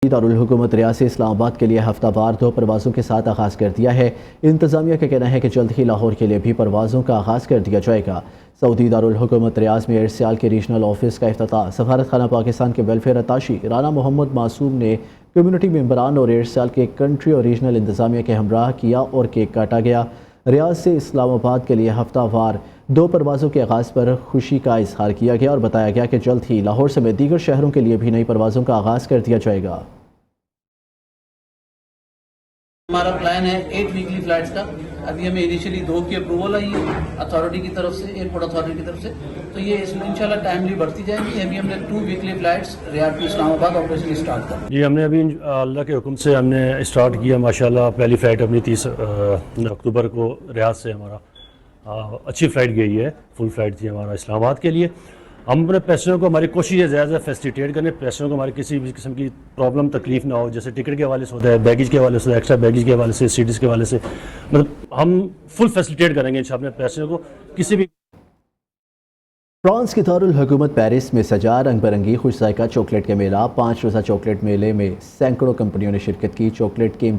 دارالحکومت ریاض اسلام آباد کے لیے ہفتہ وار 2 پروازوں کے ساتھ آغاز کر دیا ہے۔ انتظامیہ کا کہنا ہے کہ جلد ہی لاہور کے لیے بھی پروازوں کا آغاز کر دیا جائے گا۔ سعودی دارالحکومت ریاض میں ایئرسیال کے ریجنل آفس کا افتتاح سفارت خانہ پاکستان کے ویلفیئر اتاشی رانا محمد معصوم نے کمیونٹی ممبران اور ایئرسیال کے کنٹری اور ریجنل انتظامیہ کے ہمراہ کیا اور کیک کاٹا گیا۔ ریاض سے اسلام آباد کے لیے ہفتہ وار 2 پروازوں کے آغاز پر خوشی کا اظہار کیا گیا اور بتایا گیا کہ جلد ہی لاہور سمیت دیگر شہروں کے لیے بھی نئی پروازوں کا آغاز کر دیا جائے گا۔ ہمارا پلان ہے 8 ویکلی فلائٹس کا۔ ابھی ہمیں انیشلی 2 کی اپروول آئی ہے اتھارٹی کی طرف سے، ایئرپورٹ اتھارٹی کی طرف سے، تو یہ اس میں انشاءاللہ ٹائملی بڑھتی جائیں گی۔ ابھی ہم نے 2 ویکلی فلائٹس ریاض ٹو اسلام آباد آپریشن اسٹارٹ کر جی ہم نے ابھی اللہ کے حکم سے ہم نے اسٹارٹ کیا ماشاءاللہ۔ پہلی فلائٹ اپنی 30 اکتوبر کو ریاض سے ہمارا اچھی فلائٹ گئی ہے، فل فلائٹ تھی ہمارا اسلام آباد کے لیے۔ ہم اپنے پیسنجروں کو، ہماری کوشش ہے زیادہ فیسیلیٹیٹ کرنے، پیسنجروں کو ہماری کسی بھی قسم کی پرابلم تکلیف نہ ہو، جیسے ٹکٹ کے حوالے سے ہوتا ہے، بیگیج کے حوالے سے، ایکسٹرا بیگیج کے حوالے سے، سیٹس کے حوالے سے، مطلب ہم فل فیسیلیٹیٹ کریں گے انشاءاللہ اپنے پیسنجروں کو کسی بھی۔ فرانس کے دارالحکومت پیرس میں سجا رنگ برنگی خوش ذائقہ چاکلیٹ کا میلہ 5 روزہ چاکلیٹ میلے میں سینکڑوں کمپنیوں نے شرکت کی۔ چاکلیٹ کے